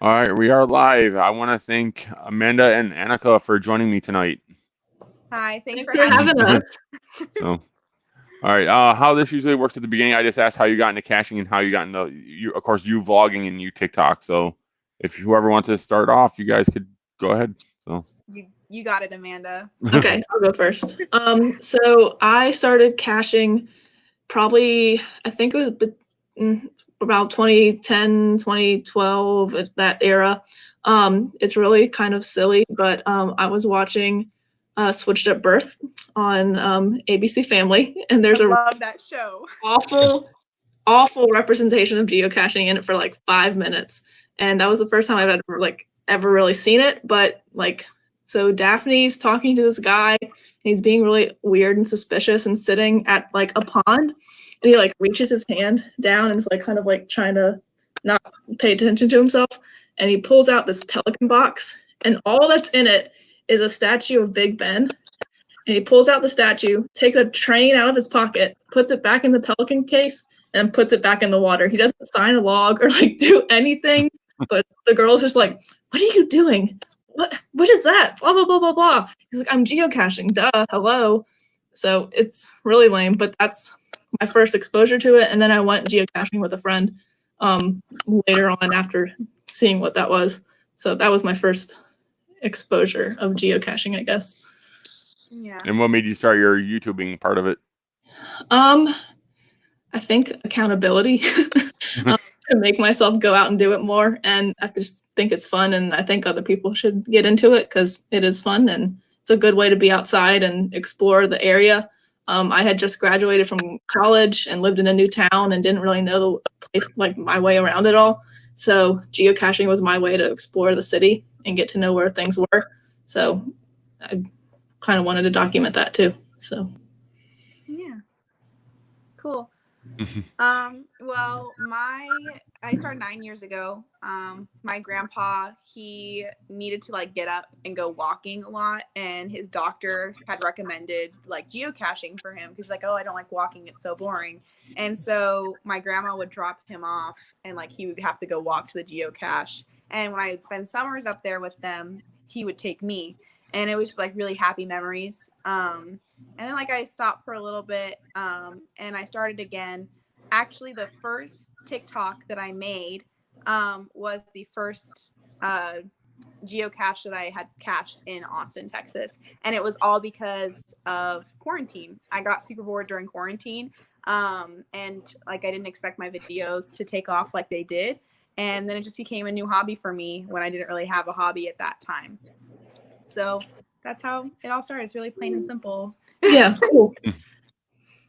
All right, we are live. I want to thank Amanda and Annika for joining me tonight. Hi, thanks Thanks for for having having me. us. So, all right, how this usually works at the beginning, I just ask how you got into caching and how you got into of course, you vlogging and you TikTok. So, if whoever wants to start off, you guys could go ahead. So, You got it, Amanda. Okay, I'll go first. So I started caching probably, I think it was about 2010, 2012, that era. It's really kind of silly, but I was watching Switched Up Birth on ABC Family, and there's I love that show. awful representation of geocaching in it for like 5 minutes, and that was the first time I've ever really seen it. But so Daphne's talking to this guy, and he's being really weird and suspicious and sitting at like a pond, and he like reaches his hand down and is like kind of like trying to not pay attention to himself, and he pulls out this pelican box, and all that's in it is a statue of Big Ben. And he pulls out the statue, takes a train out of his pocket, puts it back in the pelican case, and puts it back in the water. He doesn't sign a log or like do anything, but the girl's just like, "What are you doing? What is that? Blah blah blah blah blah." He's like, "I'm geocaching, duh, hello." So it's really lame, but that's my first exposure to it. And then I went geocaching with a friend later on after seeing what that was. So that was my first exposure of geocaching, I guess. Yeah. and what made you start your YouTubing part of it? I think accountability. To make myself go out and do it more, and I just think it's fun, and I think other people should get into it because it is fun and it's a good way to be outside and explore the area. I had just graduated from college and lived in a new town and didn't really know the place, like my way around it all. So geocaching was my way to explore the city and get to know where things were. So I kind of wanted to document that too. So Yeah. Cool. Well, I started 9 years ago. My grandpa, he needed to like get up and go walking a lot, and his doctor had recommended like geocaching for him because like, oh, I don't like walking, it's so boring. And so my grandma would drop him off, and like he would have to go walk to the geocache. And when I would spend summers up there with them, he would take me, and it was just like really happy memories. And then like I stopped for a little bit, and I started again. Actually, the first TikTok that I made was the first geocache that I had cached in Austin, Texas. And it was all because of quarantine. I got super bored during quarantine. And like I didn't expect my videos to take off like they did. And then it just became a new hobby for me when I didn't really have a hobby at that time. So that's how it all started. It's really plain and simple. yeah, cool.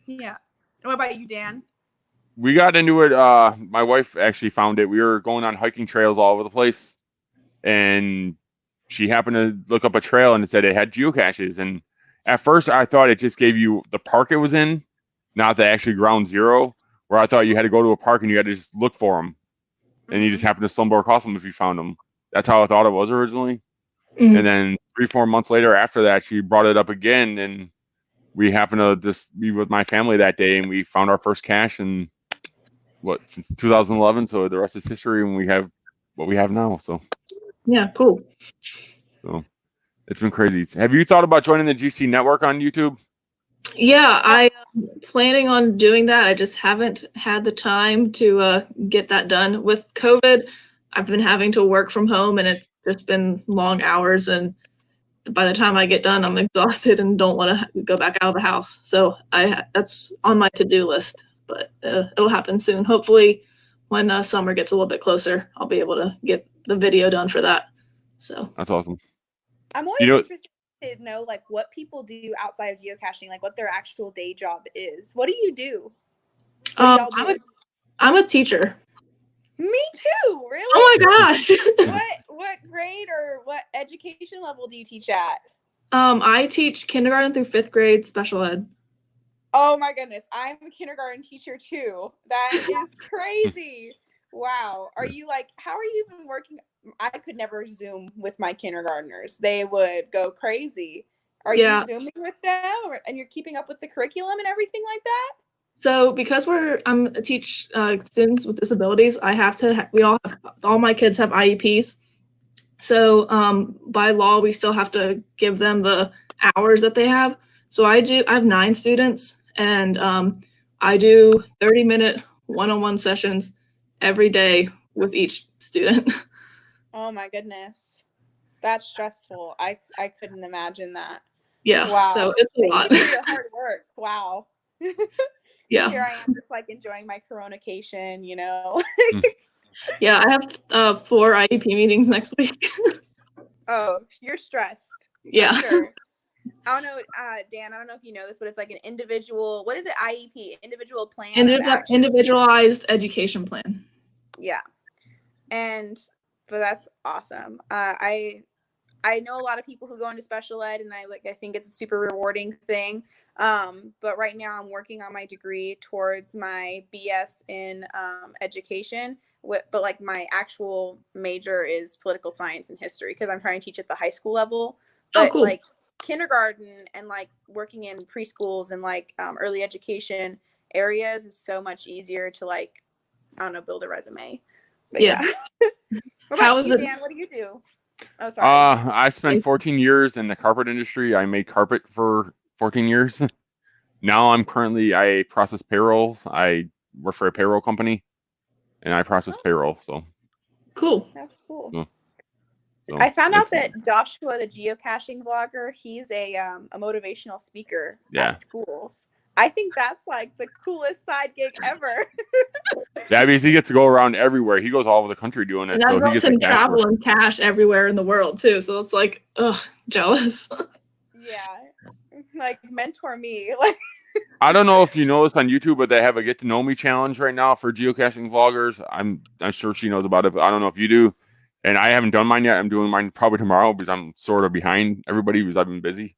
Yeah. What about you, Dan? We got into it. My wife actually found it. We were going on hiking trails all over the place, and she happened to look up a trail and it said it had geocaches. And at first, I thought it just gave you the park it was in, not the actually ground zero. Where I thought you had to go to a park and you had to just look for them, and you just happened to stumble across them if you found them. That's how I thought it was originally. Mhm. And then 3-4 months later, after that, she brought it up again, and we happened to just be with my family that day, and we found our first cache in since 2011. So the rest is history, and we have what we have now. So Yeah, cool. it's been crazy. Have you thought about joining the GC network on YouTube? Yeah, I'm planning on doing that. I just haven't had the time to get that done. With COVID, I've been having to work from home, and it's just been long hours. And by the time I get done, I'm exhausted and don't want to go back out of the house. So that's on my to-do list, but it'll happen soon. Hopefully, when summer gets a little bit closer, I'll be able to get the video done for that. So That's awesome. I'm always interested to know like what people do outside of geocaching, like what their actual day job is. What do you do? What do y'all do? I'm a teacher. Me too. Really? Oh my gosh. What grade or what education level do you teach at? I teach kindergarten through 5th grade special ed. Oh my goodness, I'm a kindergarten teacher too. That is crazy. Wow. Are you like, how are you even working? I could never Zoom with my kindergartners. They would go crazy. Are you Zooming with them and you're keeping up with the curriculum and everything like that? So because I'm teach students with disabilities, all my kids have IEPs. So by law, we still have to give them the hours that they have. So I have 9 students, and I do 30-minute one-on-one sessions every day with each student. Oh my goodness. That's stressful. I couldn't imagine that. Yeah. Wow. So it's a lot. You do the hard work. Wow. Yeah. Here I am just like enjoying my Corona-cation, you know. Yeah, I have 4 IEP meetings next week. Oh, you're stressed. Yeah. Sure. I don't know, Dan, I don't know if you know this, but it's like an individual, what is it, IEP? Individual plan of action. Individualized education plan. Yeah. But that's awesome. I know a lot of people who go into special ed, and I think it's a super rewarding thing. But right now I'm working on my degree towards my BS in education. But like my actual major is political science and history, because I'm trying to teach at the high school level. But cool. like kindergarten and like working in preschools and like early education areas is so much easier to like, I don't know, build a resume. But yeah. What about you, Dan? What do you do? Oh, sorry. I spent 14 years in the carpet industry. I made carpet for 14 years. Now I process payrolls. I work for a payroll company, and I process payroll. So cool. That's cool. So I found out that Joshua, the geocaching vlogger, he's a motivational speaker at schools. I think that's like the coolest side gig ever. Yeah, because he gets to go around everywhere. He goes all over the country doing it. And that lets him travel and cache everywhere in the world too. So it's like, jealous. Yeah, like mentor me. Like, I don't know if you know this on YouTube, but they have a get to know me challenge right now for geocaching vloggers. I'm sure she knows about it, but I don't know if you do. And I haven't done mine yet. I'm doing mine probably tomorrow because I'm sort of behind everybody because I've been busy.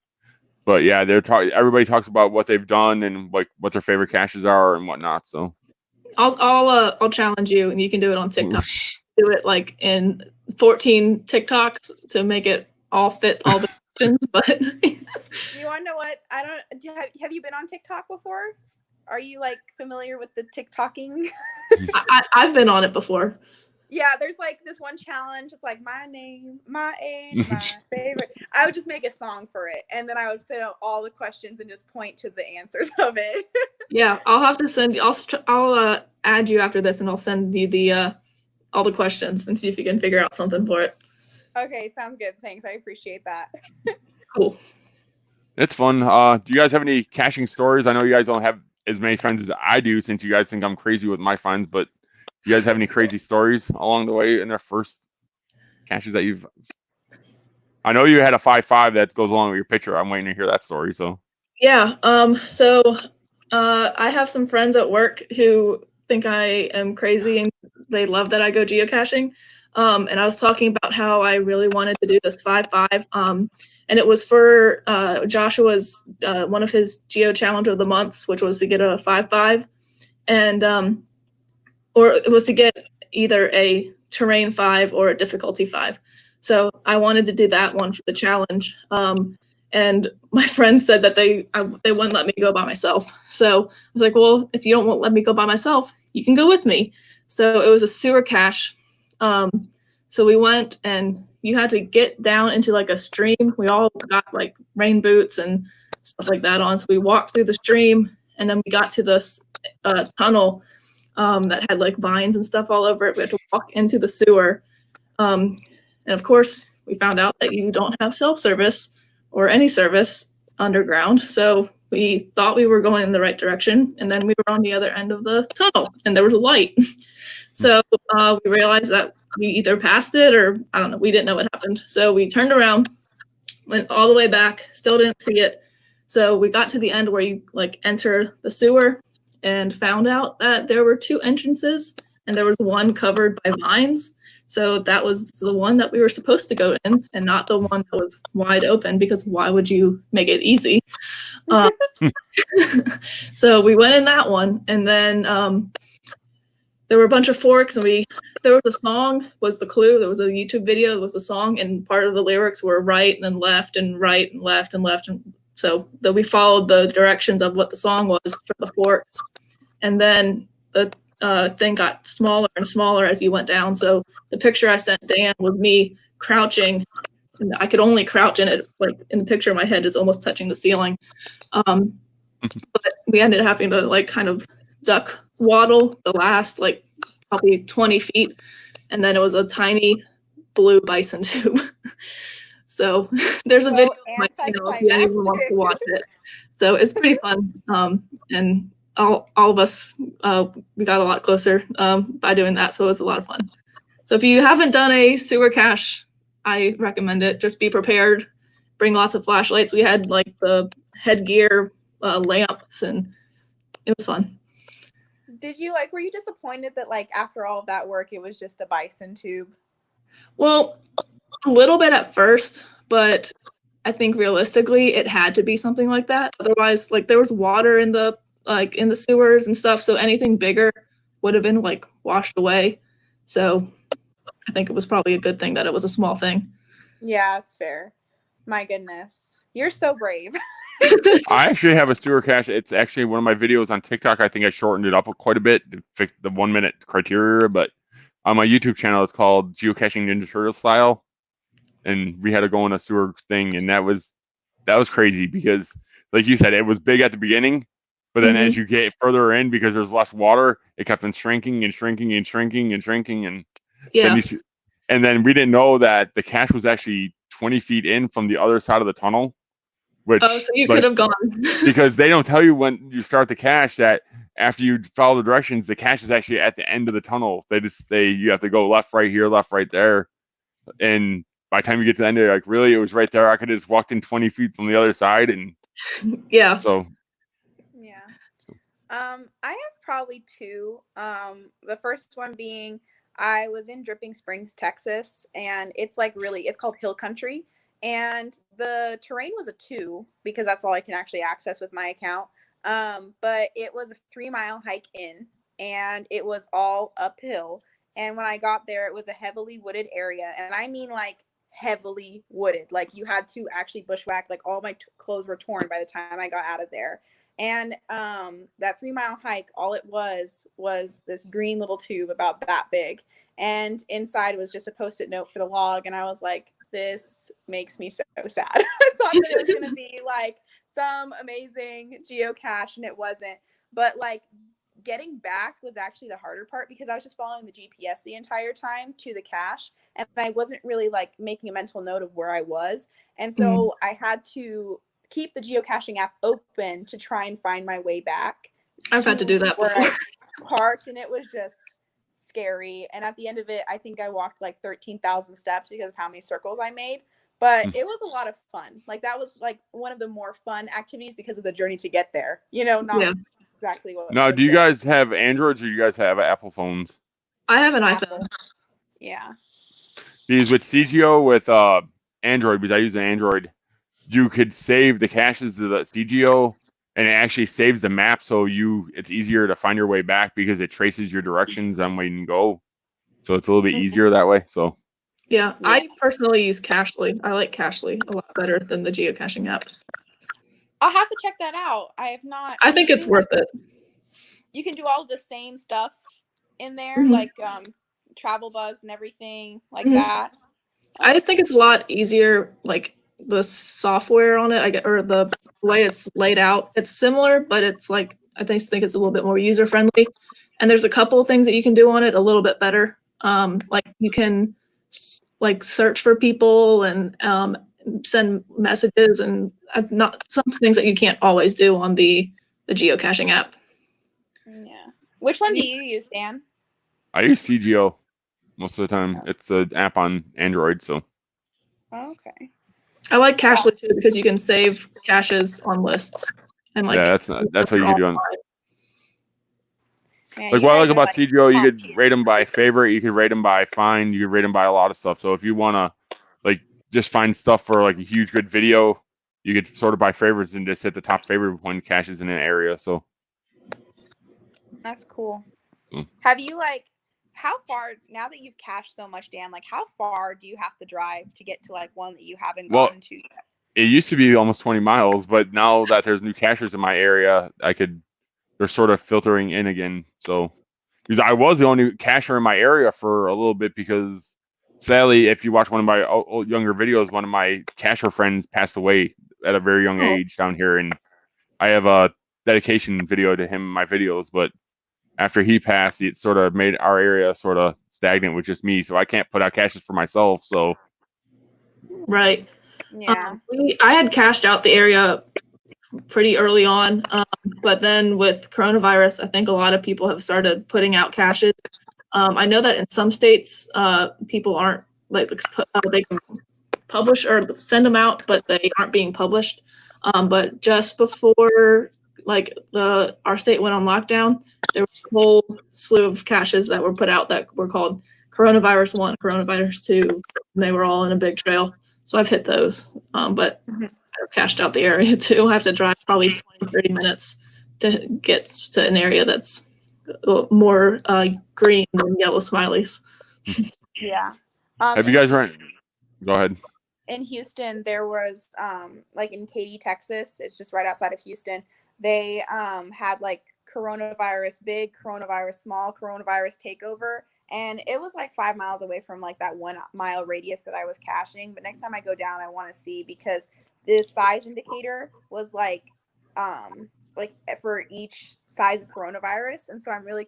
But yeah, everybody talks about what they've done and like what their favorite caches are and whatnot. So I'll challenge you, and you can do it on TikTok. Do it like in 14 TikToks to make it all fit all the questions. But you want to know what? Have you been on TikTok before? Are you like familiar with the TikToking? I've been on it before. Yeah, there's like this one challenge. It's like my name, my age, my favorite. I would just make a song for it, and then I would fit out all the questions and just point to the answers of it. Yeah, I'll have to send you. I'll add you after this, and I'll send you the all the questions and see if you can figure out something for it. Okay, sounds good. Thanks, I appreciate that. Cool. It's fun. Do you guys have any caching stories? I know you guys don't have as many friends as I do, since you guys think I'm crazy with my friends, but you guys have any crazy stories along the way in their first caches that you've? I know you had a 5.5 that goes along with your picture. I'm waiting to hear that story. So yeah, so I have some friends at work who think I am crazy, and they love that I go geocaching. And I was talking about how I really wanted to do this 5.5. And it was for Joshua's one of his geo challenge of the months, which was to get a 5.5, and or it was to get either a terrain 5 or a difficulty 5. So I wanted to do that one for the challenge. And my friends said that they wouldn't let me go by myself. So I was like, well, if you don't let me go by myself, you can go with me. So it was a sewer cache. So we went, and you had to get down into like a stream. We all got like rain boots and stuff like that on. So we walked through the stream, and then we got to this tunnel that had like vines and stuff all over it. We had to walk into the sewer. And of course, we found out that you don't have self-service or any service underground. So we thought we were going in the right direction, and then we were on the other end of the tunnel, and there was a light. So we realized that we either passed it, or I don't know, we didn't know what happened. So we turned around, went all the way back, still didn't see it. So we got to the end where you like enter the sewer, and found out that there were 2 entrances, and there was one covered by vines. So that was the one that we were supposed to go in, and not the one that was wide open, because why would you make it easy? So we went in that one, and then there were a bunch of forks, and there was a song was the clue. There was a YouTube video, it was a song, and part of the lyrics were right and then left and right and left and left. And so that we followed the directions of what the song was for the forks. and then the thing got smaller and smaller as you went down. So the picture I sent Dan was me crouching, and I could only crouch in it. Like in the picture, my head is almost touching the ceiling. But we ended up having to like kind of duck waddle the last like probably 20 feet, and then it was a tiny blue bison tube. So there's a video on my channel if anyone wants to watch it. So it's pretty fun, and all of us we got a lot closer by doing that. So it was a lot of fun. So if you haven't done a sewer cache, I recommend it. Just be prepared. Bring lots of flashlights. We had like the headgear, lamps, and it was fun. Did you were you disappointed that like after all of that work, it was just a bison tube? Well, a little bit at first, but I think realistically it had to be something like that. Otherwise, like there was water in the sewers and stuff, so anything bigger would have been like washed away. So I think it was probably a good thing that it was a small thing. Yeah, it's fair. My goodness. You're so brave. I actually have a sewer cache. It's actually one of my videos on TikTok. I think I shortened it up quite a bit to fix the 1 minute criteria, but on my YouTube channel, it's called Geocaching Ninja Turtle Style. And we had to go on a sewer thing, and that was crazy because, like you said, it was big at the beginning, but then as you get further in, because there's less water, it kept on shrinking and shrinking and shrinking and shrinking, and then we didn't know that the cache was actually 20 feet in from the other side of the tunnel. Which, so you could have gone. Because they don't tell you when you start the cache that after you follow the directions, the cache is actually at the end of the tunnel. They just say you have to go left, right here, left, right there. And by the time you get to the end, you're like, really? It was right there. I could have just walked in 20 feet from the other side. And yeah. So. Yeah. I have probably two. The first one being I was in Dripping Springs, Texas, and it's called Hill Country. And the terrain was a 2 because that's all I can actually access with my account. But it was a 3-mile hike in, and it was all uphill. And when I got there, it was a heavily wooded area. And I mean, like, heavily wooded. Like, you had to actually bushwhack. Like, all my clothes were torn by the time I got out of there. And that 3-mile hike, all it was this green little tube about that big. And inside was just a Post-it note for the log. And I was like, this makes me so sad. I thought that it was going to be like some amazing geocache, and it wasn't. But like getting back was actually the harder part because I was just following the GPS the entire time to the cache, and I wasn't really like making a mental note of where I was. And so I had to keep the geocaching app open to try and find my way back. I've had to do that before. I parked, and it was just scary. And at the end of it, I think I walked like 13,000 steps because of how many circles I made. But it was a lot of fun. Like that was like one of the more fun activities because of the journey to get there. Not exactly what. Now, do you guys have Androids or you guys have Apple phones? I have an iPhone. Yeah. Because with CGO with Android, because I use an Android, you could save the caches to the CGO, and it actually saves the map, so it's easier to find your way back because it traces your directions on where you can go. So it's a little bit easier that way. So yeah, I personally use Cachely. I like Cachely a lot better than the geocaching app. I'll have to check that out. I have not. I think it's worth it. You can do all the same stuff in there, like travel bugs and everything like that. I just think it's a lot easier, like the software on it, or the way it's laid out. It's similar, but it's like I think it's a little bit more user friendly. And there's a couple of things that you can do on it a little bit better. Like you can like search for people and send messages, and not some things that you can't always do on the geocaching app. Yeah. Which one do you use, Dan? I use CGO most of the time. It's an app on Android, so. Okay. I like Cachely too because you can save caches on lists, and like that's what you can do on. Yeah, like what I like about CGO, you could rate them by favorite, you could rate them by find, you could rate them by a lot of stuff. So if you want to like just find stuff for like a huge good video, you could sort of by favorites and just hit the top favorite when caches in an area. So that's cool. Have you how far, now that you've cached so much, Dan, like how far do you have to drive to get to like one that you haven't gotten to yet? It used to be almost 20 miles, but now that there's new cachers in my area, I could they're sort of filtering in again. So, because I was the only cacher in my area for a little bit, because sadly, if you watch one of my younger videos, one of my cacher friends passed away at a very young age down here, and I have a dedication video to him in my videos. But after he passed, it sort of made our area sort of stagnant with just me, so I can't put out caches for myself. So, Right. Yeah. I had cached out the area pretty early on, but then with coronavirus, I think a lot of people have started putting out caches. I know that in some states, people aren't like they can publish or send them out, but they aren't being published. But just before like our state went on lockdown, there was a whole slew of caches that were put out that were called Coronavirus 1, Coronavirus 2. And they were all in a big trail. So I've hit those, but I've cached out the area too. I have to drive probably 20, 30 minutes to get to an area that's more green than yellow smileys. Yeah. have you guys run? Go ahead. In Houston, there was like in Katy, Texas. It's just right outside of Houston. They had like coronavirus big, coronavirus small, coronavirus takeover. And it was like 5 miles away from like that 1 mile radius that I was caching. But next time I go down, I want to see, because the size indicator was like for each size of coronavirus. And so I'm really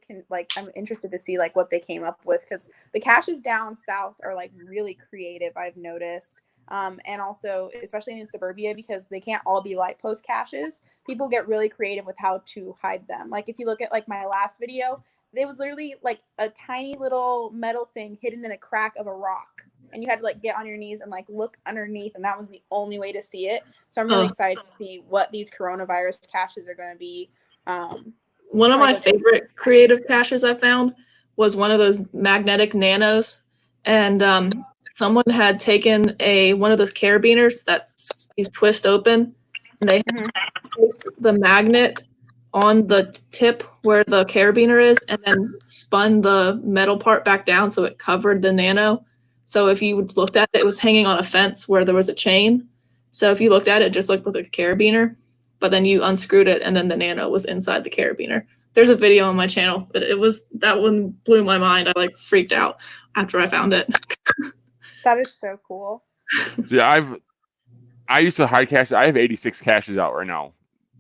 I'm interested to see like what they came up with, because the caches down south are like really creative, I've noticed. And also, especially in suburbia, because they can't all be light post caches, people get really creative with how to hide them. Like if you look at like my last video, it was literally like a tiny little metal thing hidden in a crack of a rock, and you had to like get on your knees and like look underneath, and that was the only way to see it. So I'm really excited to see what these coronavirus caches are going to be. One of my favorite creative caches I found was one of those magnetic nanos, and someone had taken one of those carabiners that you twist open, and they had placed the magnet on the tip where the carabiner is, and then spun the metal part back down so it covered the nano. So if you looked at it, it was hanging on a fence where there was a chain. So if you looked at it, it just looked like a carabiner, but then you unscrewed it and then the nano was inside the carabiner. There's a video on my channel, but that one blew my mind. I like freaked out after I found it. That is so cool. So yeah, I used to hide caches. I have 86 caches out right now.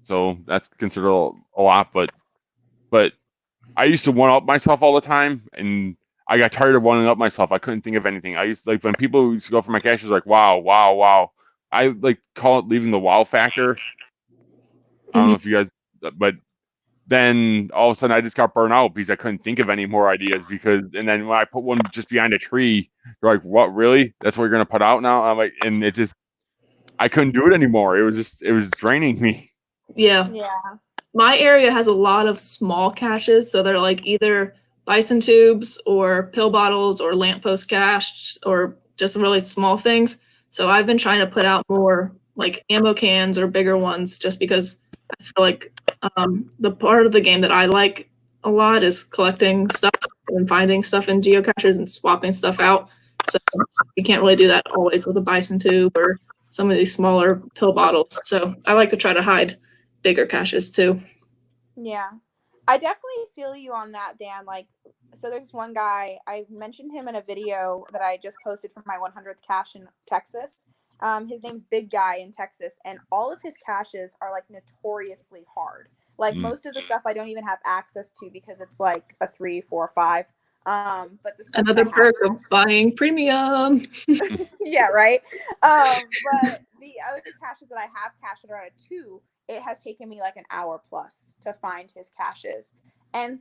So that's considered a lot, but I used to one-up myself all the time, and I got tired of one up myself. I couldn't think of anything. I used to, like, when people used to go for my caches, like, wow, wow, wow. I like call it leaving the wow factor. I don't know if you guys, but then all of a sudden I just got burned out because I couldn't think of any more ideas, and then when I put one just behind a tree, they're like, what, really? That's what you're going to put out now? I'm like, and I couldn't do it anymore. It was draining me. Yeah. My area has a lot of small caches, so they're like either bison tubes or pill bottles or lamppost caches or just really small things. So I've been trying to put out more like ammo cans or bigger ones, just because I feel like the part of the game that I like a lot is collecting stuff and finding stuff in geocaches and swapping stuff out. So you can't really do that always with a bison tube or some of these smaller pill bottles. So I like to try to hide bigger caches too. Yeah, I definitely feel you on that, Dan. Like, so there's one guy, I mentioned him in a video that I just posted for my 100th cache in Texas. His name's Big Guy in Texas, and all of his caches are like notoriously hard. Like most of the stuff I don't even have access to because it's like a 3, 4, 5. But the another perk of buying premium. Yeah, right. But the other caches that I have cached are at a 2. It has taken me like an hour plus to find his caches. And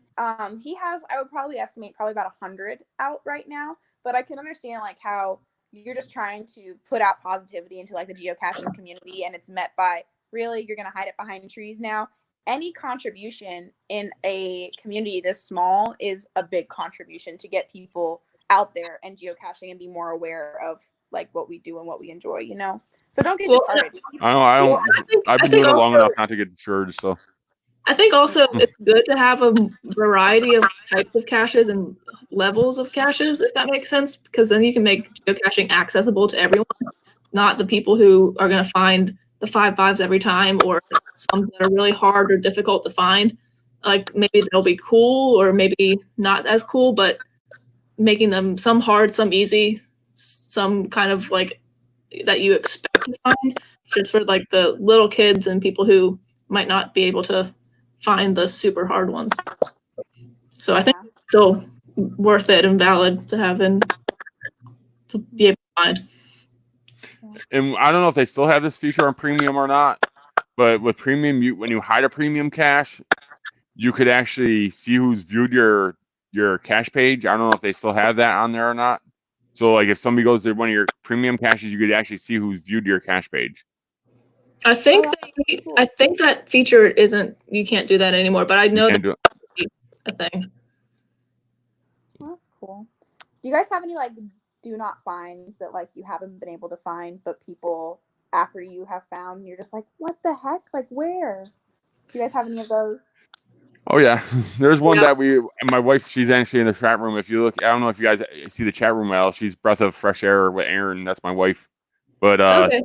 he has, I would probably estimate probably about 100 out right now. But I can understand like how you're just trying to put out positivity into like the geocaching community, and it's met by, really, you're going to hide it behind trees now? Any contribution in a community this small is a big contribution to get people out there and geocaching and be more aware of like what we do and what we enjoy, you know? So don't get discouraged. I've been doing it long enough not to get discouraged. So I think also it's good to have a variety of types of caches and levels of caches, if that makes sense, because then you can make geocaching accessible to everyone, not the people who are going to find the 5 5s every time or some that are really hard or difficult to find. like maybe they'll be cool or maybe not as cool, but making them some hard, some easy, some kind of like that you expect to find, just for like the little kids and people who might not be able to find the super hard ones. So I think it's still worth it and valid to have and to be able to find. And I don't know if they still have this feature on premium or not, but with premium, when you hide a premium cache, you could actually see who's viewed your cache page. I don't know if they still have that on there or not. So like if somebody goes to one of your premium caches, you could actually see who's viewed your cache page. I think I think that feature isn't, you can't do that anymore, but I know that's a thing. Well, that's cool. Do you guys have any like do not finds that like you haven't been able to find, but people after you have found, you're just like, what the heck? Like where? Do you guys have any of those? Oh yeah, there's one that my wife, she's actually in the chat room. If you look, I don't know if you guys see the chat room well. She's Breath of Fresh Air with Erin. That's my wife. But okay.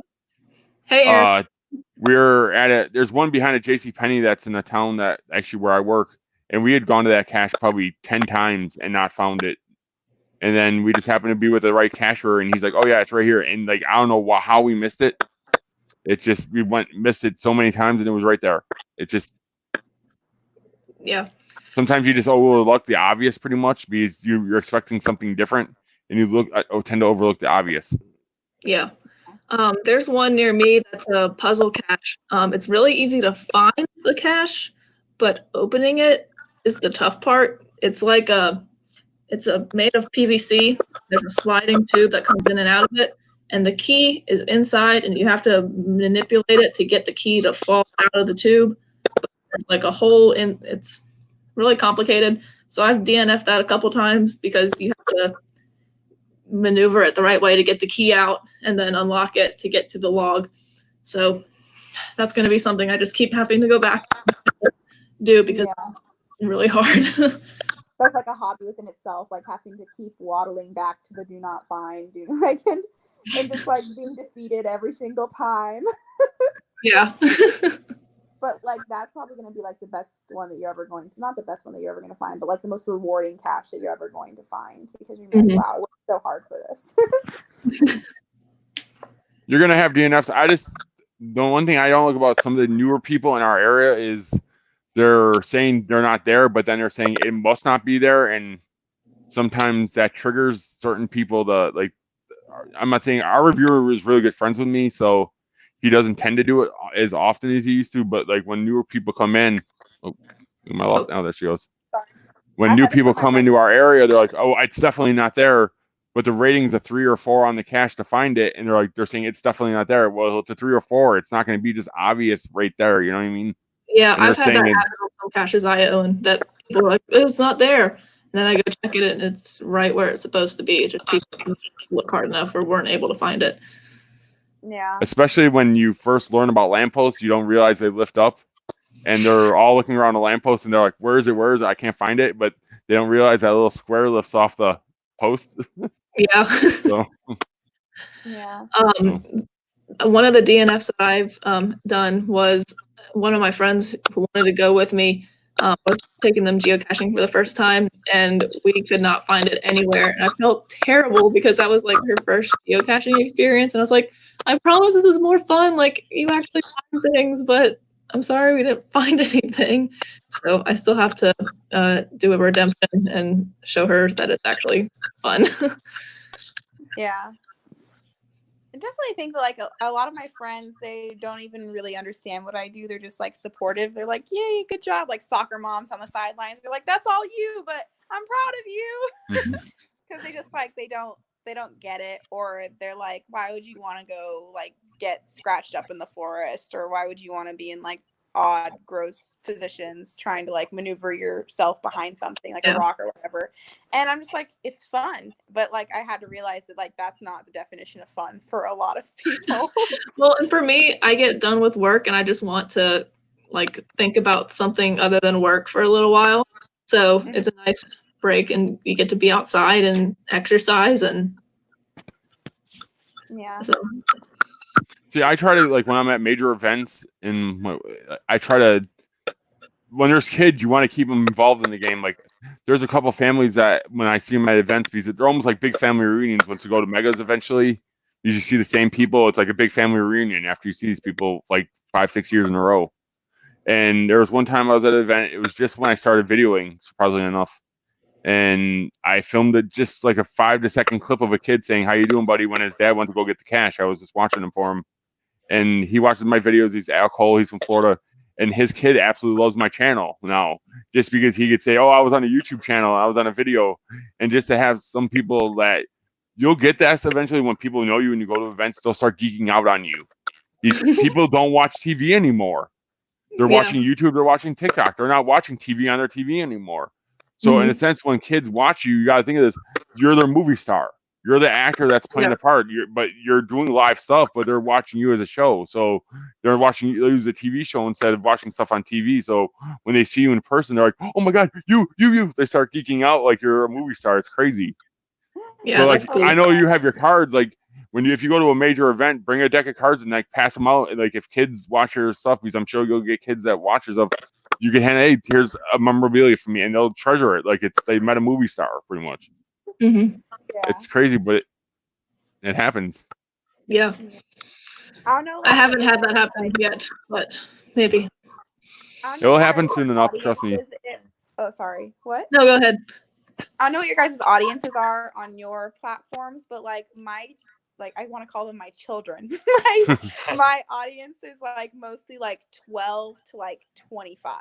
Hey Erin. We're at it. There's one behind a JCPenney that's in the town that actually where I work, and we had gone to that cache probably 10 times and not found it. And then we just happened to be with the right cacher, and he's like, "Oh yeah, it's right here." And like I don't know how we missed it. It just missed it so many times, and it was right there. It just sometimes you just overlook the obvious pretty much because you're expecting something different, and you tend to overlook the obvious. Yeah. There's one near me that's a puzzle cache. It's really easy to find the cache, but opening it is the tough part. It's like it's made of PVC. There's a sliding tube that comes in and out of it, and the key is inside, and you have to manipulate it to get the key to fall out of the tube. There's like a hole in. It's really complicated. So I've DNF'd that a couple times because you have to maneuver it the right way to get the key out and then unlock it to get to the log. So that's going to be something I just keep having to go back and do because it's really hard. That's like a hobby within itself, like having to keep waddling back to the do not find, and just like being defeated every single time. Yeah. But like that's probably going to be like the best one that you're ever going to, not the best one that you're ever going to find, but like the most rewarding cache that you're ever going to find because you're like, wow, I worked so hard for this. You're going to have DNFs. The one thing I don't like about some of the newer people in our area is they're saying they're not there, but then they're saying it must not be there. And sometimes that triggers certain people to like, I'm not saying our reviewer is really good friends with me, so he doesn't tend to do it as often as he used to, but like when newer people come in, there she goes. When new people come into our area, they're like, oh, it's definitely not there, but the rating's a 3 or 4 on the cache to find it, and they're saying it's definitely not there. Well, it's a 3 or 4. It's not going to be just obvious right there. You know what I mean? Yeah, I've had that happen on some caches I own that people are like, it's not there. And then I go check it and it's right where it's supposed to be. Just people didn't look hard enough or weren't able to find it. Yeah. Especially when you first learn about lampposts, you don't realize they lift up, and they're all looking around the lamppost, and they're like, "Where is it? Where is it? I can't find it." But they don't realize that little square lifts off the post. Yeah. So. Yeah. One of the DNFs that I've done was one of my friends who wanted to go with me was taking them geocaching for the first time, and we could not find it anywhere. And I felt terrible because that was like her first geocaching experience. And I was like, I promise this is more fun. Like you actually find things, but I'm sorry we didn't find anything. So I still have to do a redemption and show her that it's actually fun. Yeah. I definitely think that like a lot of my friends, they don't even really understand what I do. They're just like supportive. They're like, yay, good job. Like soccer moms on the sidelines. They're like, that's all you, but I'm proud of you. Because they just like, they don't get it. Or they're like, why would you want to go like get scratched up in the forest? Or why would you want to be in like odd, gross positions trying to like maneuver yourself behind something like a rock or whatever. And I'm just like, it's fun. But like I had to realize that like that's not the definition of fun for a lot of people. Well, and for me, I get done with work and I just want to like think about something other than work for a little while. So it's a nice break and you get to be outside and exercise and so. See, I try to like when I'm at major events I try to when there's kids, you want to keep them involved in the game. Like, there's a couple families that when I see them at events, because they're almost like big family reunions. Once you go to megas, eventually, you just see the same people. It's like a big family reunion after you see these people like 5, 6 years in a row. And there was one time I was at an event. It was just when I started videoing, surprisingly enough, and I filmed it just like a 5 to 2 clip of a kid saying, "How you doing, buddy?" When his dad went to go get the cash. I was just watching him for him, and he watches my videos. He's alcohol. He's from Florida, and his kid absolutely loves my channel now, just because he could say, "Oh, I was on a YouTube channel. I was on a video," and just to have some people that you'll get that eventually when people know you and you go to events, they'll start geeking out on you. These people don't watch TV anymore. They're watching YouTube. They're watching TikTok. They're not watching TV on their TV anymore. So in a sense, when kids watch you, you got to think of this: you're their movie star. You're the actor that's playing the part. But you're doing live stuff, but they're watching you as a show. So they're watching you as a TV show instead of watching stuff on TV. So when they see you in person, they're like, "Oh my God, you!" They start geeking out like you're a movie star. It's crazy. Yeah, so that's like, cool. I know you have your cards. Like if you go to a major event, bring a deck of cards and like pass them out. Like if kids watch your stuff, because I'm sure you'll get kids that watches of. You can hand, hey, here's a memorabilia for me, and they'll treasure it like they met a movie star, pretty much. Mm-hmm. Yeah. It's crazy, but it happens. Yeah. I don't know. I haven't had that happen yet, but maybe. It will happen soon enough. Trust me. Oh, sorry. What? No, go ahead. I know what your guys' audiences are on your platforms, but like I want to call them my children. my audience is like mostly like 12 to like 25.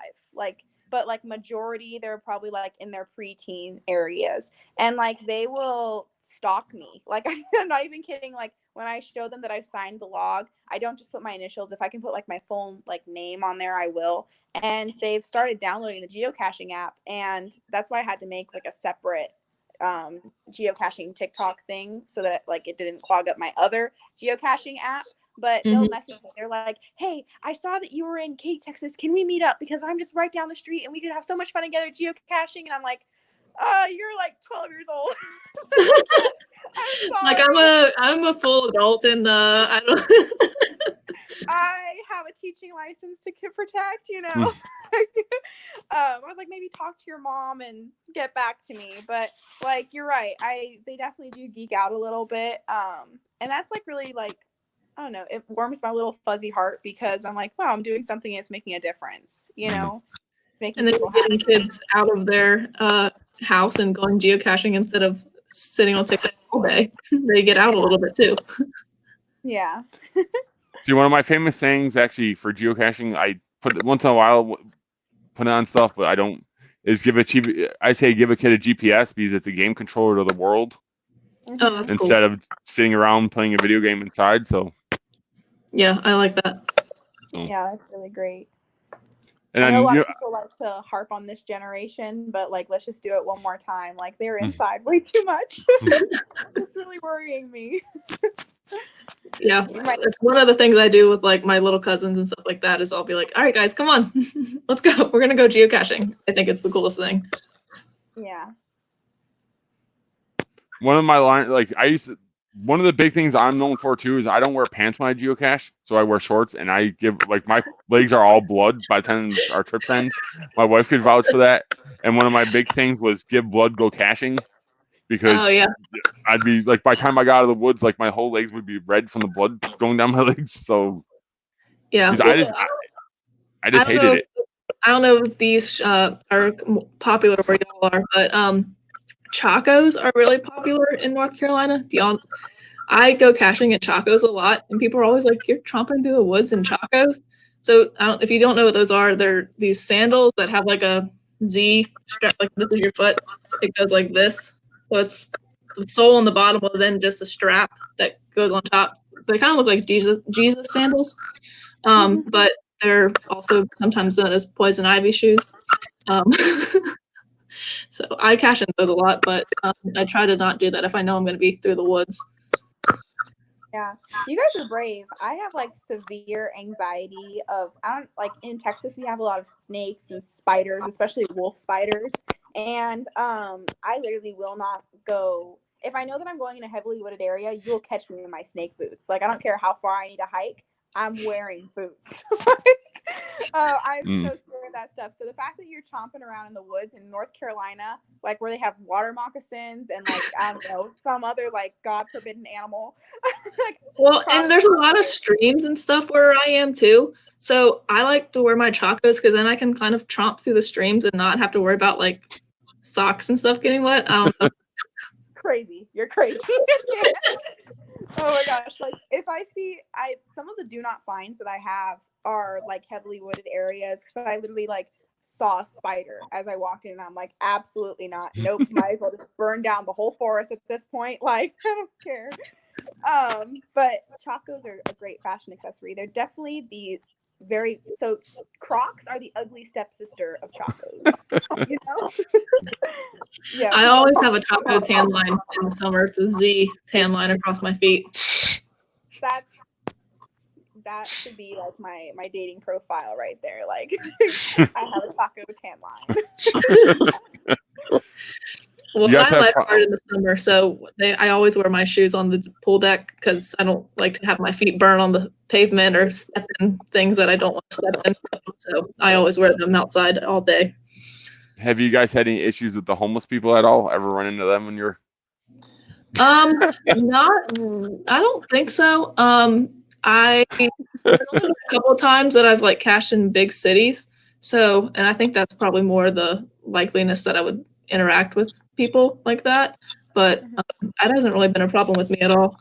But like majority they're probably like in their preteen areas, and like they will stalk me. Like I'm not even kidding. Like when I show them that I've signed the log, I don't just put my initials. If I can put like my full like name on there, I will. And they've started downloading the geocaching app, and that's why I had to make like a separate geocaching TikTok thing so that like it didn't clog up my other geocaching app. But they'll message me. They're like, "Hey, I saw that you were in Katy, Texas. Can we meet up? Because I'm just right down the street and we could have so much fun together geocaching." And I'm like, you're like 12 years old. I'm like sorry. I'm a full adult, and I don't. I have a teaching license to protect, you know. I was like, maybe talk to your mom and get back to me. But like, you're right. They definitely do geek out a little bit. And that's like really like, I don't know, it warms my little fuzzy heart because I'm like, wow, I'm doing something that's making a difference, you know, making And then people getting happy. kids out of their house and going geocaching instead of sitting on TikTok all day. They get out a little bit too. Yeah. See, one of my famous sayings actually for geocaching, I put it once in a while, put it on stuff, but I don't. Is give a kid a GPS because it's a game controller to the world. Oh, that's instead cool. of sitting around playing a video game inside. So yeah, I like that. Yeah, that's really great. And I know a lot of people like to harp on this generation, but like, let's just do it one more time. Like they're inside way too much. It's really worrying me. Yeah, it's one of the things I do with like my little cousins and stuff like that is I'll be like, all right, guys, come on, let's go. We're gonna go geocaching. I think it's the coolest thing. Yeah. One of my line, like one of the big things I'm known for too is I don't wear pants when I geocache, so I wear shorts, and I give like my legs are all blood by the time our trips end. My wife could vouch for that. And one of my big things was give blood, go caching, because I'd be like by the time I got out of the woods, like my whole legs would be red from the blood going down my legs. So yeah, I just hated it. I don't know if these are popular where y'all are, but Chacos are really popular in North Carolina. I go caching at Chacos a lot, and people are always like, "You're tromping through the woods in Chacos." So if you don't know what those are, they're these sandals that have like a Z strap, like this is your foot. It goes like this, so it's the sole on the bottom, and then just a strap that goes on top. They kind of look like Jesus sandals, but they're also sometimes known as poison ivy shoes. So I cache in those a lot, but I try to not do that if I know I'm going to be through the woods. Yeah, you guys are brave. I have like severe anxiety of, in Texas we have a lot of snakes and spiders, especially wolf spiders, and I literally will not go. If I know that I'm going in a heavily wooded area, you'll catch me in my snake boots. Like I don't care how far I need to hike, I'm wearing boots. I'm so scared of that stuff. So the fact that you're chomping around in the woods in North Carolina, like where they have water moccasins and like I don't know some other like God forbidden animal. Like, well, and there's a lot of streams and stuff where I am too. So I like to wear my chacos because then I can kind of tromp through the streams and not have to worry about like socks and stuff getting wet. I don't know. Crazy. You're crazy. Oh my gosh. Like if I see some of the do not finds that I have are like heavily wooded areas because I literally like saw a spider as I walked in and I'm like, absolutely not. Nope. Might as well just burn down the whole forest at this point. Like, I don't care. But chacos are a great fashion accessory. They're definitely Crocs are the ugly stepsister of chacos. You know? Yeah. I always have a Chaco tan line in the summer. It's a Z tan line across my feet. That should be like my dating profile right there. Like I have a Chaco tan line. Well, I lifeguard in the summer, so I always wear my shoes on the pool deck because I don't like to have my feet burn on the pavement or step in things that I don't want to step in. So I always wear them outside all day. Have you guys had any issues with the homeless people at all? Ever run into them when you're? I don't think so. I a couple of times that I've like cached in big cities. So, and I think that's probably more the likeliness that I would interact with people like that. But that hasn't really been a problem with me at all.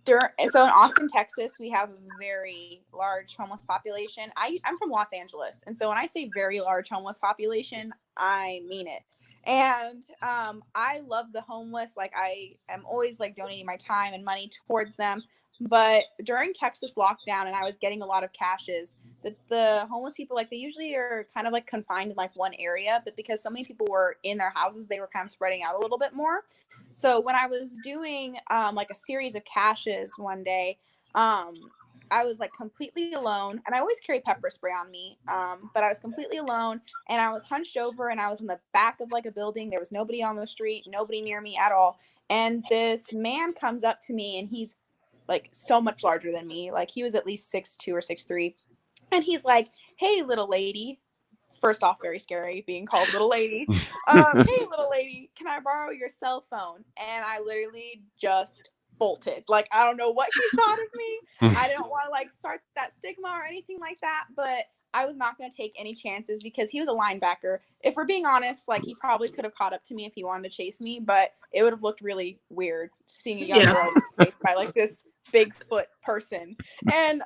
So in Austin, Texas, we have a very large homeless population. I'm from Los Angeles. And so when I say very large homeless population, I mean it. And I love the homeless. Like I am always like donating my time and money towards them. But during Texas lockdown, and I was getting a lot of caches, that the homeless people, like they usually are kind of like confined in like one area, but because so many people were in their houses, they were kind of spreading out a little bit more. So when I was doing like a series of caches one day, I was like completely alone, and I always carry pepper spray on me, but I was completely alone, and I was hunched over, and I was in the back of like a building. There was nobody on the street, nobody near me at all. And this man comes up to me, and he's like so much larger than me. Like he was at least 6'2" or 6'3". And he's like, "Hey, little lady." First off, very scary being called little lady. "Hey, little lady, can I borrow your cell phone?" And I literally just bolted. Like, I don't know what he thought of me. I didn't want to like start that stigma or anything like that, but I was not going to take any chances because he was a linebacker. If we're being honest, like he probably could have caught up to me if he wanted to chase me, but it would have looked really weird seeing a young girl chased by like this Bigfoot person. And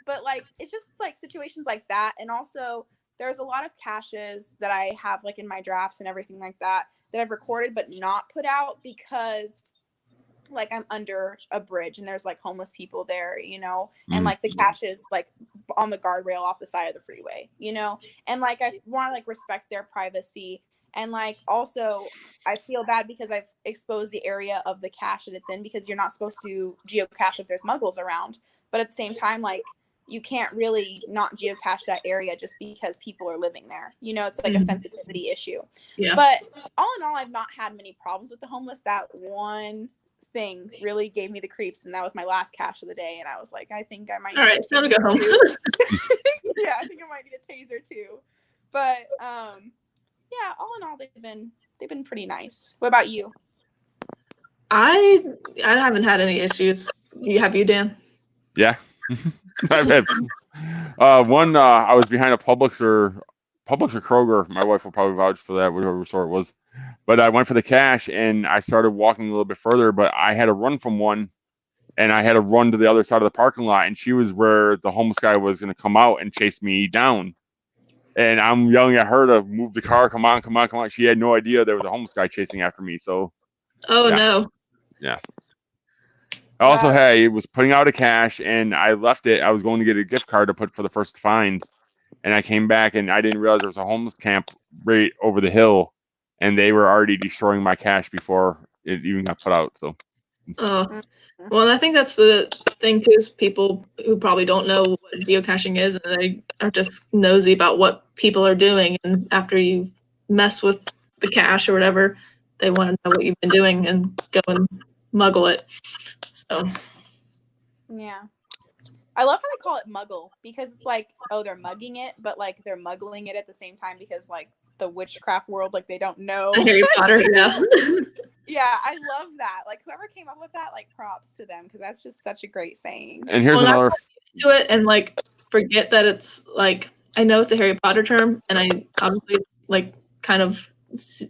but like it's just like situations like that. And also there's a lot of caches that I have like in my drafts and everything like that I've recorded but not put out because like I'm under a bridge and there's like homeless people there, you know, and like the cache is like on the guardrail off the side of the freeway, you know, and like I want to like respect their privacy. And like also I feel bad because I've exposed the area of the cache that it's in because you're not supposed to geocache if there's muggles around, but at the same time like you can't really not geocache that area just because people are living there, you know. It's like a sensitivity issue. But all in all, I've not had many problems with the homeless. That one thing really gave me the creeps, and that was my last cache of the day, and I was like, I think I might it's time to go home. Yeah, I think I might need a taser too. But yeah, all in all they've been pretty nice. What about you? I haven't had any issues. Have you, Dan? Yeah. I've had one. I was behind a Publix or Kroger. My wife will probably vouch for that, whatever store it was. But I went for the cache and I started walking a little bit further, but I had to run from one and I had to run to the other side of the parking lot. And she was where the homeless guy was going to come out and chase me down. And I'm yelling at her to move the car. Come on, come on, come on. She had no idea there was a homeless guy chasing after me. So, no. Yeah. I also was putting out a cache and I left it. I was going to get a gift card to put for the first find. And I came back and I didn't realize there was a homeless camp right over the hill. And they were already destroying my cache before it even got put out. So, well, and I think that's the thing too, is people who probably don't know what geocaching is, and they are just nosy about what people are doing. And after you mess with the cache or whatever, they want to know what you've been doing and go and muggle it. So, yeah. I love how they call it muggle because it's like, oh, they're mugging it, but like they're muggling it at the same time because like the witchcraft world, like they don't know. Harry Potter, yeah. Yeah, I love that. Like whoever came up with that, like props to them because that's just such a great saying. And here's Well, another. to it and like forget that it's like I know it's a Harry Potter term, and I obviously it's like kind of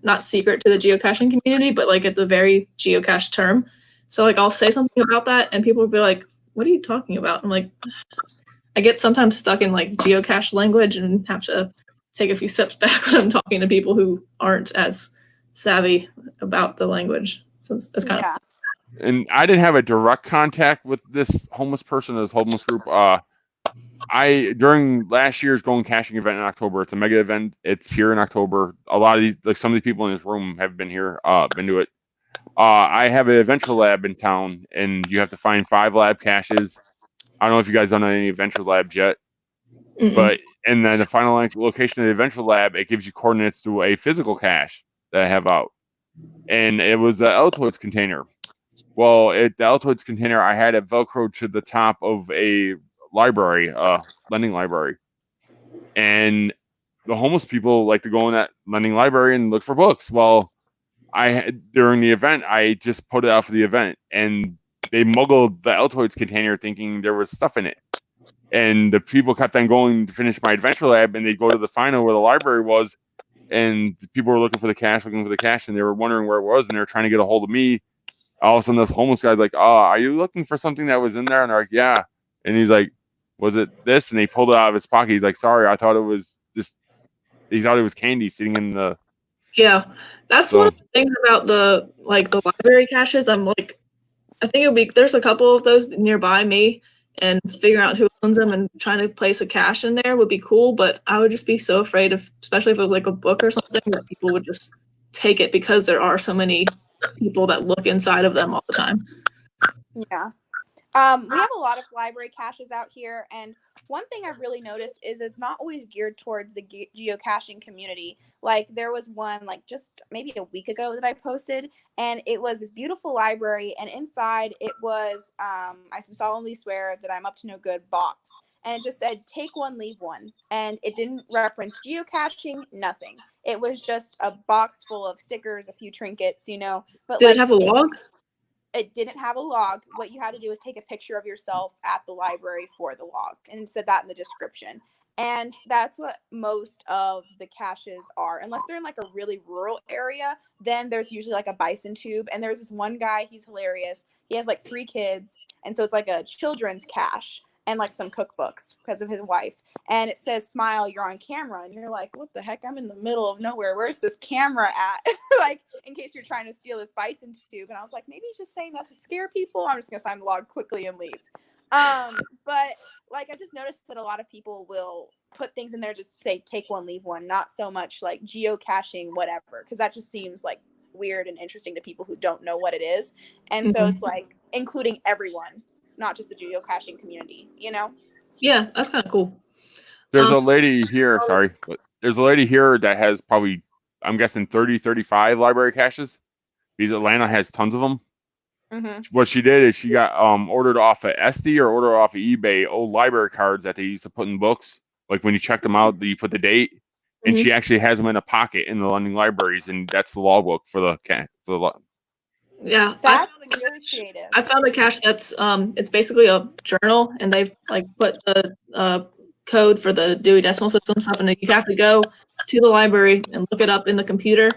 not secret to the geocaching community, but like it's a very geocache term. So like I'll say something about that, and people will be like, "What are you talking about?" I'm like, I get sometimes stuck in like geocache language and have to take a few steps back when I'm talking to people who aren't as savvy about the language. So it's kind of. And I didn't have a direct contact with this homeless person, this homeless group. I during last year's Going Caching event in October. It's a mega event. It's here in October. A lot of these, like some of these people in this room, have been here, been to it. I have an adventure lab in town, and you have to find 5 lab caches. I don't know if you guys done any adventure labs yet, but and then the final location of the adventure lab, it gives you coordinates to a physical cache that I have out, and it was an Altoids container. Well, the Altoids container, I had it velcroed to the top of a library, lending library, and the homeless people like to go in that lending library and look for books. Well, during the event, I just put it out for the event, and they muggled the Altoids container thinking there was stuff in it. And the people kept on going to finish my adventure lab, and they'd go to the final where the library was, and people were looking for the cache, and they were wondering where it was, and they were trying to get a hold of me. All of a sudden, this homeless guy's like, "Oh, are you looking for something that was in there?" And they're like, "Yeah." And he's like, "Was it this?" And he pulled it out of his pocket. He's like, "Sorry, I thought it was just." He thought it was candy sitting in the. Yeah, that's one of the things about the library caches. I'm like, I think there's a couple of those nearby me, and figuring out who owns them and trying to place a cache in there would be cool. But I would just be so afraid of, especially if it was like a book or something, that people would just take it because there are so many people that look inside of them all the time. Yeah. We have a lot of library caches out here, and one thing I've really noticed is it's not always geared towards the geocaching community. Like there was one like just maybe a week ago that I posted, and it was this beautiful library, and inside it was I solemnly swear that I'm up to no good box, and it just said take one, leave one, and it didn't reference geocaching, nothing. It was just a box full of stickers, a few trinkets, you know. But did it have a log? It didn't have a log. What you had to do is take a picture of yourself at the library for the log, and it said that in the description. And that's what most of the caches are. Unless they're in like a really rural area, then there's usually like a bison tube. And there's this one guy, he's hilarious. He has like 3 kids, and so it's like a children's cache and like some cookbooks because of his wife. And it says smile, you're on camera, and you're like, what the heck, I'm in the middle of nowhere, where's this camera at? Like in case you're trying to steal this bison tube. And I was like, maybe he's just saying that to scare people. I'm just gonna sign the log quickly and leave. But like I just noticed that a lot of people will put things in there just to say take one, leave one, not so much like geocaching, whatever, because that just seems like weird and interesting to people who don't know what it is. And so it's like including everyone, not just the geocaching community, you know? Yeah, that's kind of cool. There's a lady here, but there's a lady here that has probably, I'm guessing 30, 35 library caches, because Atlanta has tons of them. What she did is she got ordered off of Etsy or ordered off of eBay old library cards that they used to put in books. Like when you check them out, you put the date, and she actually has them in a pocket in the London libraries, and that's the logbook for the. Yeah, that's very creative. I found a cache that's it's basically a journal, and they've like put the code for the Dewey Decimal System stuff, and you have to go to the library and look it up in the computer,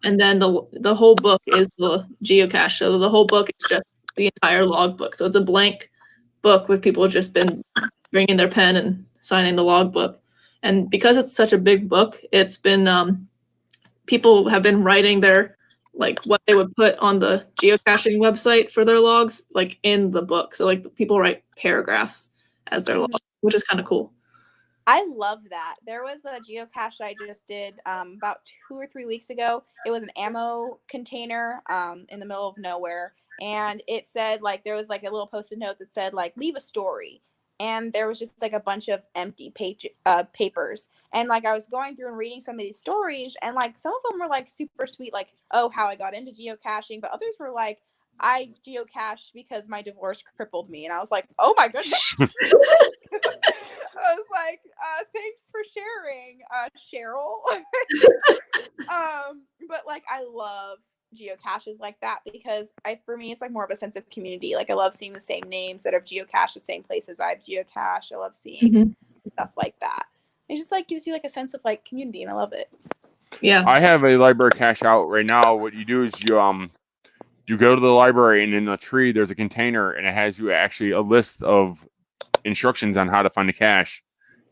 and then the whole book is the geocache. So the whole book is just the entire logbook. So it's a blank book with people have just been bringing their pen and signing the logbook. And because it's such a big book, it's been people have been writing their like what they would put on the geocaching website for their logs, like in the book. So like people write paragraphs as their log, which is kind of cool. I love that. There was a geocache I just did about 2 or 3 weeks ago. It was an ammo container in the middle of nowhere. And it said like, there was like a little post-it note that said like, leave a story. And there was just like a bunch of empty papers. And like I was going through and reading some of these stories, and like some of them were like super sweet, like, oh, how I got into geocaching. But others were like, I geocached because my divorce crippled me, and I was like, oh my goodness. I was like, thanks for sharing, Cheryl. But like, I love geocaches like that because for me, it's like more of a sense of community. Like, I love seeing the same names that have geocached the same places I've geocached. I love seeing stuff like that. It just like gives you like a sense of like community, and I love it. Yeah. I have a library cache out right now. What you do is you go to the library, and in the tree there's a container, and it has you actually a list of instructions on how to find the cache.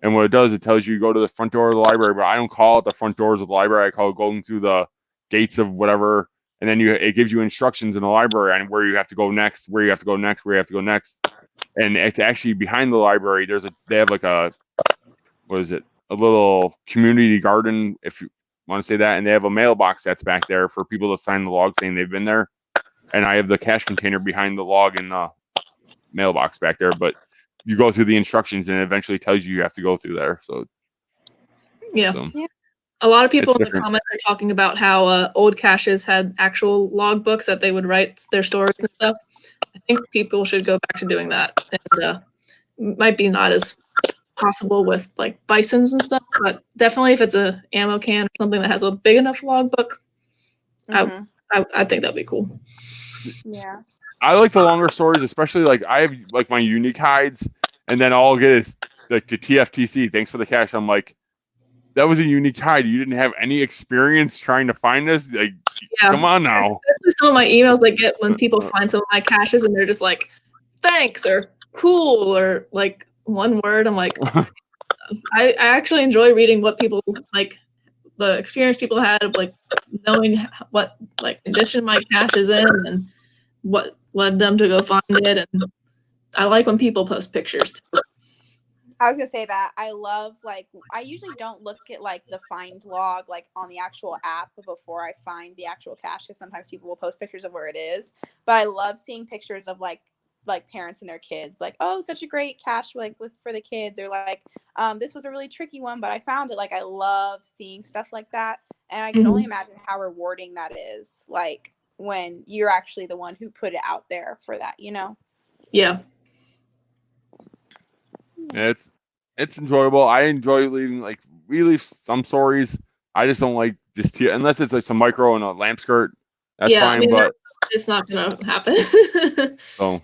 And what it does, it tells you go to the front door of the library, but I don't call it the front doors of the library. I call it going through the gates of whatever. And then it gives you instructions in the library on where you have to go next, where you have to go next, where you have to go next. And it's actually behind the library. They have like a little community garden, if you want to say that. And they have a mailbox that's back there for people to sign the log saying they've been there. And I have the cache container behind the log in the mailbox back there. But you go through the instructions, and it eventually tells you have to go through there. So yeah. A lot of people in the different. comments are talking about how old caches had actual logbooks that they would write their stories and stuff. I think people should go back to doing that. And might be not as possible with like bisons and stuff, but definitely if it's a ammo can or something that has a big enough logbook, I think that'd be cool. Yeah. I like the longer stories, especially like I have like my unique hides, and then all I'll get is like the TFTC. Thanks for the cache. I'm like, that was a unique hide. You didn't have any experience trying to find this. Like, come on now. Especially some of my emails I get when people find some of my caches and they're just like, thanks or cool or like one word. I'm like, I actually enjoy reading what people like, the experience people had of like knowing what like condition my cache is in and what led them to go find it. And I like when people post pictures too. I was gonna say that I love like I usually don't look at like the find log like on the actual app before I find the actual cache, because sometimes people will post pictures of where it is. But I love seeing pictures of like parents and their kids, like, oh, such a great cache like for the kids, or like this was a really tricky one, but I found it. Like, I love seeing stuff like that, and I can only imagine how rewarding that is, like when you're actually the one who put it out there for that, you know? Yeah. It's enjoyable. I enjoy leaving, like, we leave some stories. I just don't like just unless it's like some micro and a lamp skirt. That's fine, I mean, but it's not gonna happen. So,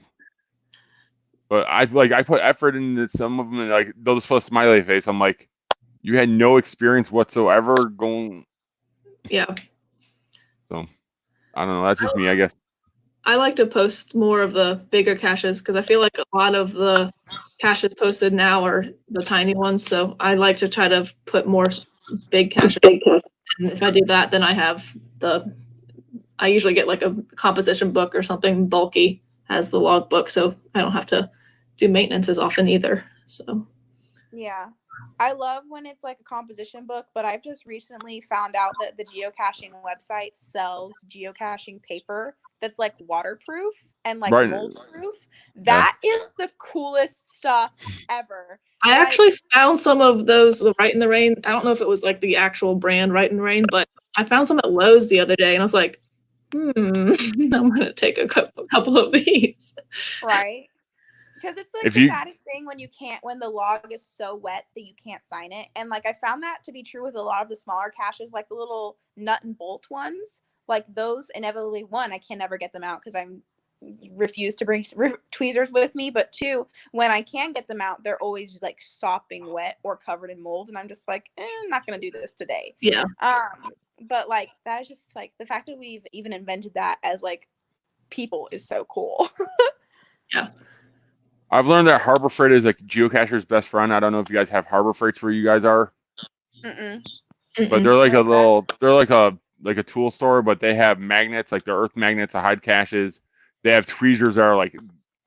but I put effort into some of them, and like they'll just put a smiley face. I'm like, you had no experience whatsoever going. Yeah. So, I don't know. That's just me, I guess. I like to post more of the bigger caches because I feel like a lot of the caches posted now are the tiny ones. So I like to try to put more big caches. And if I do that, then I usually get like a composition book or something bulky as the log book. So I don't have to do maintenance as often either. So. Yeah. I love when it's like a composition book, but I've just recently found out that the geocaching website sells geocaching paper that's like waterproof and like mold proof. That is the coolest stuff ever. I actually found some of those, the Right in the Rain. I don't know if it was like the actual brand Right in the Rain, but I found some at Lowe's the other day and I was like, I'm going to take a couple of these. Right. Because it's like the saddest thing when the log is so wet that you can't sign it. And like I found that to be true with a lot of the smaller caches, like the little nut and bolt ones, like those inevitably, one, I can never get them out because I'm refuse to bring tweezers with me, but two, when I can get them out, they're always like sopping wet or covered in mold, and I'm just like, I'm not gonna do this today. Yeah. But like that is just like the fact that we've even invented that as like people is so cool. Yeah. I've learned that Harbor Freight is like geocacher's best friend. I don't know if you guys have Harbor Freights where you guys are. But they're like a tool store, but they have magnets, like the earth magnets to hide caches. They have tweezers that are like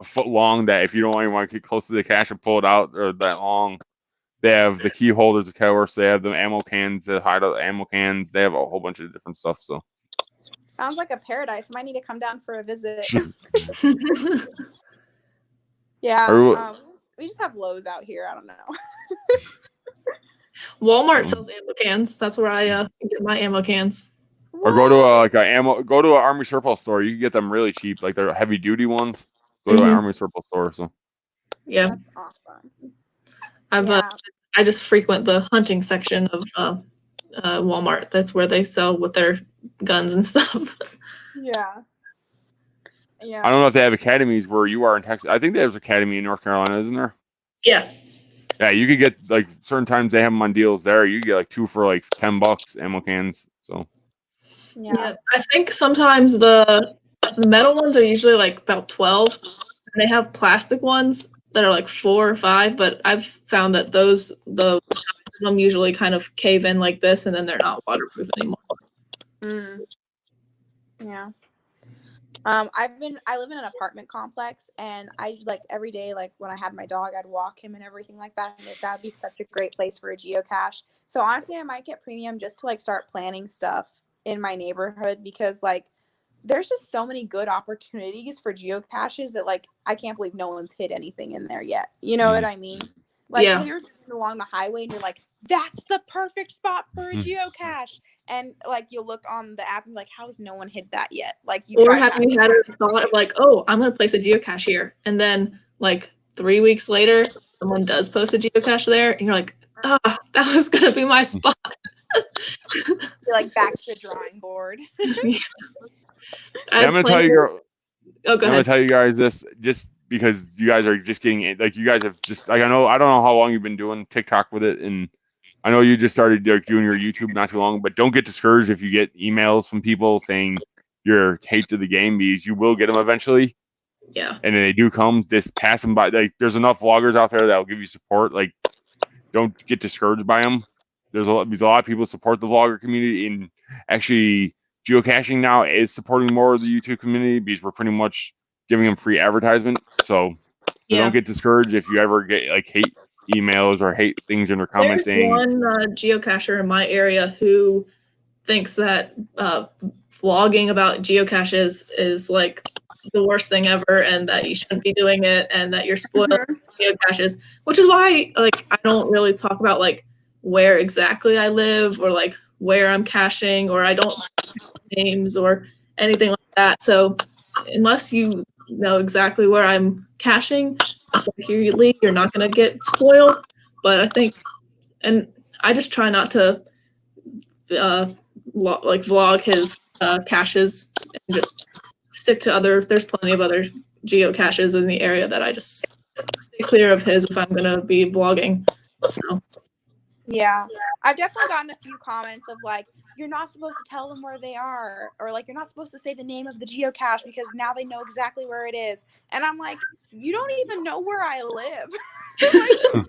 a foot long that if you don't even want to get close to the cache and pull it out, they're that long. They have the key holders, of course. They have the ammo cans that hide out the ammo cans. They have a whole bunch of different stuff. So sounds like a paradise. I might need to come down for a visit. Yeah, we just have Lowe's out here. I don't know. Walmart sells ammo cans. That's where I get my ammo cans. Or go to go to an army surplus store. You can get them really cheap, like they're heavy duty ones. Go to an army surplus store. So yeah, That's awesome. I just frequent the hunting section of Walmart. That's where they sell with their guns and stuff. Yeah. I don't know if they have academies where you are in Texas. I think there's an academy in North Carolina, isn't there? Yeah. Yeah, you could get like certain times they have them on deals there. You get like 2 for like $10 ammo cans. So yeah, I think sometimes the metal ones are usually like about 12, and they have plastic ones that are like 4 or 5. But I've found that them usually kind of cave in like this, and then they're not waterproof anymore. Yeah. I live in an apartment complex, and I like every day, like when I had my dog, I'd walk him and everything like that. And that'd be such a great place for a geocache. So honestly, I might get premium just to like start planning stuff in my neighborhood, because like there's just so many good opportunities for geocaches that like I can't believe no one's hit anything in there yet. You know what I mean? Like you're driving along the highway and you're like, that's the perfect spot for a geocache. And like you'll look on the app and be like, how's no one hit that yet? Like or have you had a thought of like, oh, I'm gonna place a geocache here, and then like 3 weeks later, someone does post a geocache there, and you're like, that was gonna be my spot. You're like back to the drawing board. I'm gonna tell you, girl. Oh, go ahead. I'm gonna tell you guys this just because you guys are just getting like you guys have just like I don't know how long you've been doing TikTok with it, and I know you just started like, doing your YouTube not too long, but don't get discouraged if you get emails from people saying you're hate to the game, because you will get them eventually. Yeah. And then they do come, just pass them by. Like there's enough vloggers out there that will give you support. Like don't get discouraged by them. There's a lot of people support the vlogger community, and actually geocaching now is supporting more of the YouTube community because we're pretty much giving them free advertisement. So don't get discouraged if you ever get like hate emails or hate things in their comments. There's one geocacher in my area who thinks that vlogging about geocaches is like the worst thing ever, and that you shouldn't be doing it, and that you're spoiling geocaches, which is why like I don't really talk about like where exactly I live or like where I'm caching, or I don't names or anything like that. So unless you know exactly where I'm caching, you're not going to get spoiled. But I think, and I just try not to like vlog his caches, and just stick to there's plenty of other geocaches in the area that I just stay clear of his if I'm going to be vlogging. So. Yeah, I've definitely gotten a few comments of like, you're not supposed to tell them where they are, or like you're not supposed to say the name of the geocache because now they know exactly where it is. And I'm like, you don't even know where I live. Like,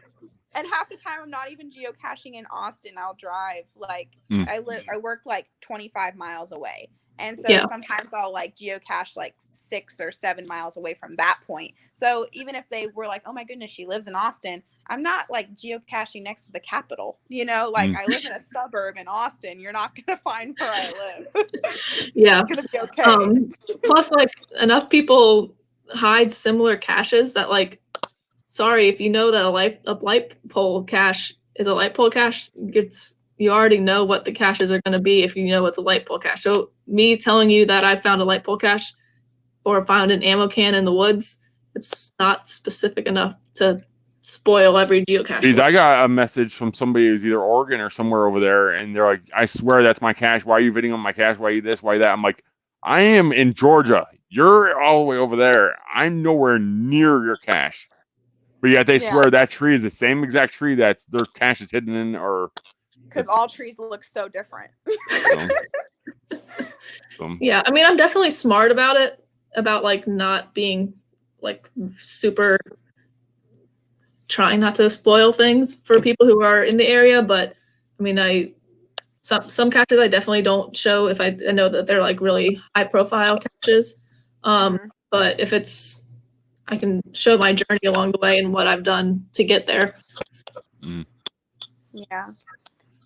and half the time I'm not even geocaching in Austin. I'll drive like I work like 25 miles away. And so sometimes I'll like geocache like 6 or 7 miles away from that point. So even if they were like, oh my goodness, she lives in Austin, I'm not like geocaching next to the Capitol. You know, like I live in a suburb in Austin. You're not going to find where I live. Yeah. It's going to be okay. Plus, like enough people hide similar caches that like, sorry, if you know that a light pole cache is a light pole cache, you already know what the caches are going to be if you know it's a light pole cache. So me telling you that I found a light pole cache or found an ammo can in the woods, it's not specific enough to spoil every geocache. Because I got a message from somebody who's either Oregon or somewhere over there, and they're like, I swear that's my cache. Why are you bidding on my cache? Why are you this? Why that? I'm like, I am in Georgia. You're all the way over there. I'm nowhere near your cache. But yet they swear that tree is the same exact tree that their cache is hidden in, or because all trees look so different. Yeah, I mean, I'm definitely smart about it, about like not being like super trying not to spoil things for people who are in the area. But I mean, some caches I definitely don't show if I know that they're like really high profile caches. But if it's, I can show my journey along the way and what I've done to get there. Yeah.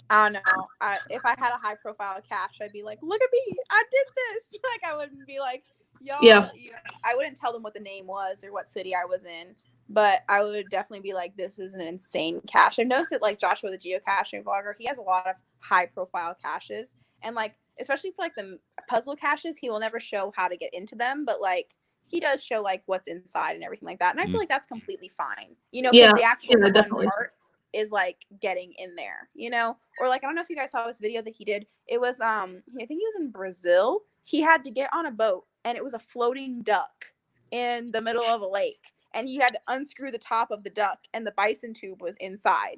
I don't know. If I had a high profile cache, I'd be like, look at me, I did this. Like, I wouldn't be like, y'all, you know, I wouldn't tell them what the name was or what city I was in, but I would definitely be like, this is an insane cache. I've noticed that like Joshua, the geocaching vlogger, he has a lot of high profile caches, and like especially for like the puzzle caches, he will never show how to get into them, but like he does show like what's inside and everything like that. And I feel like that's completely fine, you know, because the actual fun definitely. part is like getting in there, you know, or like I don't know if you guys saw this video that he did. It was I think he was in Brazil. He had to get on a boat and it was a floating duck in the middle of a lake, and he had to unscrew the top of the duck and the bison tube was inside.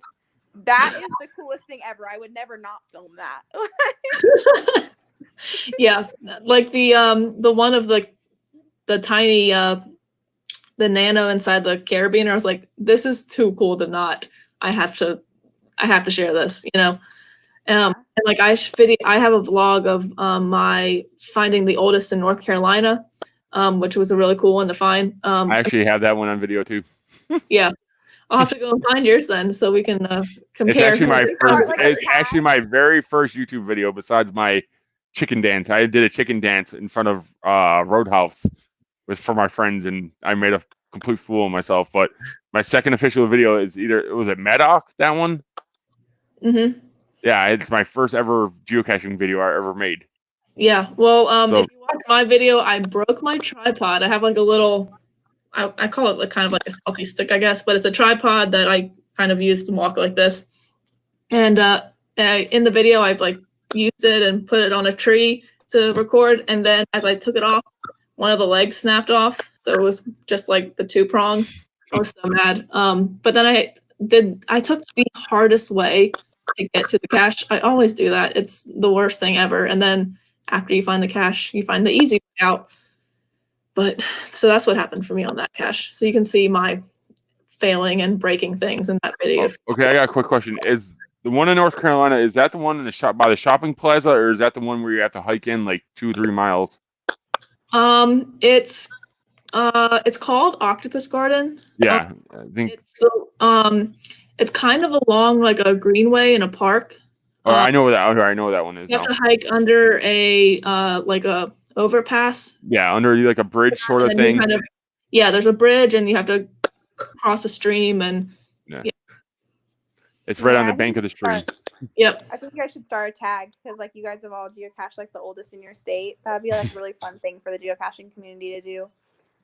That is the coolest thing ever. I would never not film that. Yeah, like the one of the tiny the nano inside the carabiner. I was like, this is too cool to not. I have to share this, you know. And like I have a vlog of my finding the oldest in North Carolina, which was a really cool one to find. I actually have that one on video too. Yeah, I'll have to go and find yours then, so we can compare. It's actually my very first YouTube video besides my chicken dance. I did a chicken dance in front of Roadhouse for my friends, and I made a complete fool of myself. But my second official video is was it Medoc, that one? Mm-hmm. Yeah, it's my first ever geocaching video I ever made. Yeah, well, if you watch my video, I broke my tripod. I have like a little, I call it like kind of like a selfie stick, I guess, but it's a tripod that I kind of use to walk like this. And in the video, I like used it and put it on a tree to record. And then as I took it off, one of the legs snapped off. So it was just like the 2 prongs. I was so mad. But then I took the hardest way to get to the cache. I always do that. It's the worst thing ever. And then after you find the cache, you find the easy way out. But so that's what happened for me on that cache. So you can see my failing and breaking things in that video. Okay, I got a quick question. Is the one in North Carolina, is that the one in the by the shopping plaza, or is that the one where you have to hike in like 2-3 miles? It's called Octopus Garden. Yeah, I think it's kind of along like a greenway in a park. Oh, I know where that one is. You have to hike under a like a overpass. Yeah, under like a bridge sort of thing. There's a bridge, and you have to cross a stream, and it's right on the bank of the stream. Yep. I think you guys should start a tag because like you guys have all geocached like the oldest in your state. That'd be like a really fun thing for the geocaching community to do.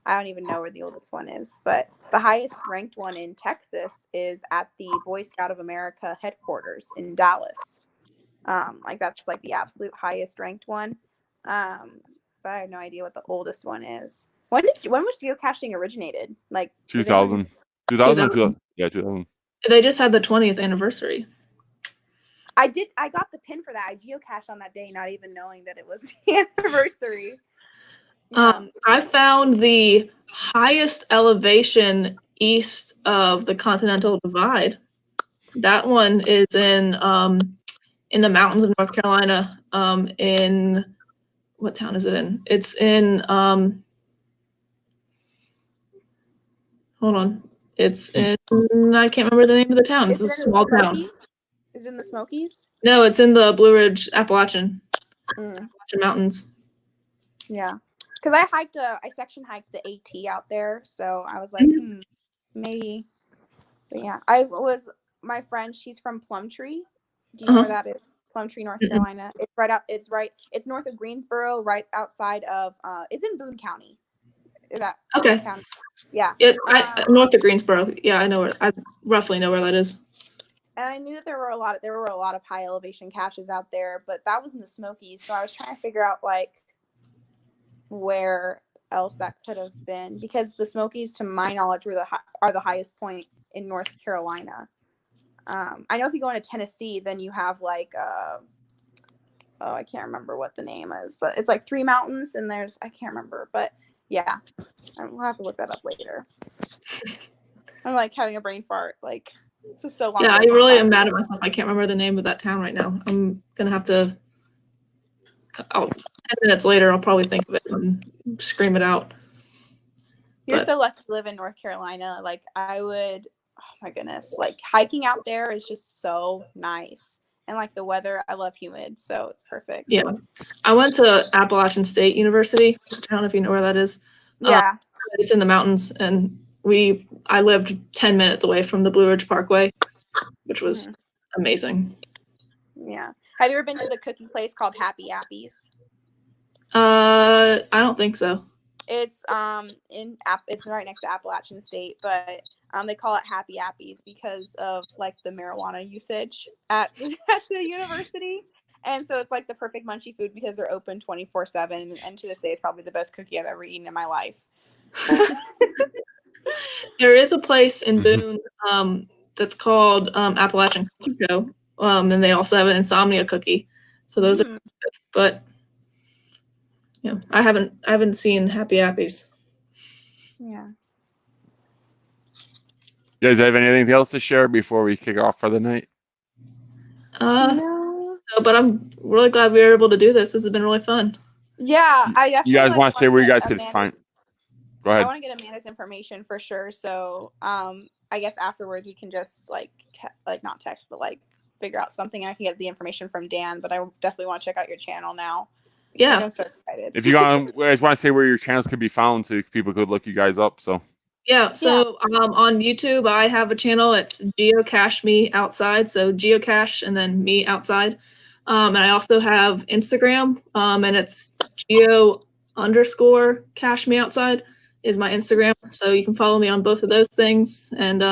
I don't even know where the oldest one is, but the highest ranked one in Texas is at the Boy Scout of America headquarters in Dallas. Like that's like the absolute highest ranked one. But I have no idea what the oldest one is. When was geocaching originated? Like 2000. 2000. Yeah, 2000. They just had the 20th anniversary. I got the pin for that. I geocached on that day, not even knowing that it was the anniversary. I found the highest elevation east of the Continental Divide. That one is in the mountains of North Carolina. In what town is it in? It's in hold on. It's in I can't remember the name of the town. It's a small town. Is it in the Smokies? No, it's in the Blue Ridge Appalachian Mountains. Yeah. Because I section hiked the AT out there, so I was like, maybe. But yeah, my friend, she's from Plumtree. Do you know where that is? Plumtree, North Carolina. It's north of Greensboro, right outside of, it's in Boone County. Is that okay? County? Yeah. North of Greensboro. Yeah, I roughly know where that is. And I knew that there were a lot of high elevation caches out there, but that was in the Smokies, so I was trying to figure out like where else that could have been, because the Smokies, to my knowledge, are the highest point in North Carolina. I know if you go into Tennessee, then you have like I can't remember what the name is, but it's like 3 mountains, and I can't remember, but yeah, we'll have to look that up later. I'm like having a brain fart, like this is so long. Yeah, I really am mad at myself. I can't remember the name of that town right now. I'm gonna have to. 10 minutes later, I'll probably think of it and scream it out. You're so lucky to live in North Carolina. Like I would, oh my goodness, like hiking out there is just so nice. And like the weather, I love humid, so it's perfect. Yeah. I went to Appalachian State University. I don't know if you know where that is. Yeah. It's in the mountains, and I lived 10 minutes away from the Blue Ridge Parkway, which was amazing. Yeah. Have you ever been to the cookie place called Happy Appies? I don't think so. It's it's right next to Appalachian State, but they call it Happy Appies because of like the marijuana usage at the university. And so it's like the perfect munchy food because they're open 24/7. And to this day, it's probably the best cookie I've ever eaten in my life. There is a place in Boone that's called Appalachian Cookie Co. And they also have an insomnia cookie. So those are good. But yeah, I haven't seen Happy Appies. Yeah. You guys have anything else to share before we kick off for the night? No. So, but I'm really glad we were able to do this. This has been really fun. Yeah, I definitely. You guys want to say where you guys could find? Go ahead. I want to get Amanda's information for sure. So, I guess afterwards we can just like not text, but like figure out something. I can get the information from Dan, but I definitely want to check out your channel now. Yeah, I'm so excited. If you guys want to say where your channels could be found, so people could look you guys up. So. Yeah, so on YouTube, I have a channel. It's Geo-Cache Me Outside. So Geo-Cache and then Me Outside. And I also have Instagram, and it's Geo_Cache Me Outside is my Instagram. So you can follow me on both of those things. And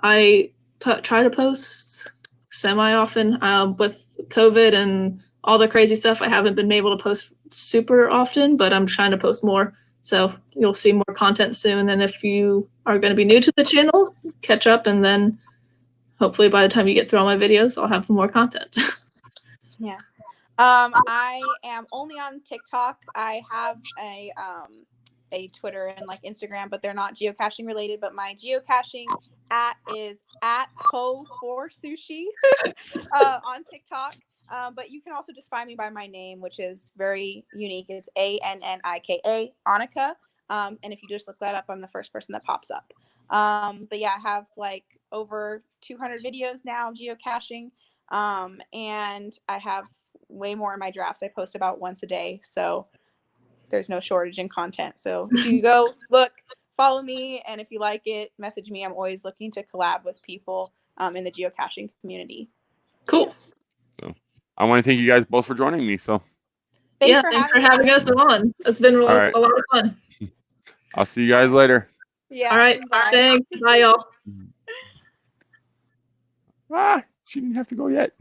I try to post semi-often. With COVID and all the crazy stuff, I haven't been able to post super often, but I'm trying to post more. So you'll see more content soon. And if you are going to be new to the channel, catch up. And then hopefully by the time you get through all my videos, I'll have more content. Yeah. I am only on TikTok. I have a Twitter and like Instagram, but they're not geocaching related. But my geocaching is @ho4sushi on TikTok. But you can also just find me by my name, which is very unique. It's Annika, Annika. And if you just look that up, I'm the first person that pops up. But yeah, I have like over 200 videos now geocaching. And I have way more in my drafts. I post about once a day. So there's no shortage in content. So if you go look, follow me. And if you like it, message me. I'm always looking to collab with people in the geocaching community. Cool. So I want to thank you guys both for joining me. So thanks for having us on. It's been a lot of fun. I'll see you guys later. Yeah. All right. Bye. Thanks. Bye, y'all. She didn't have to go yet.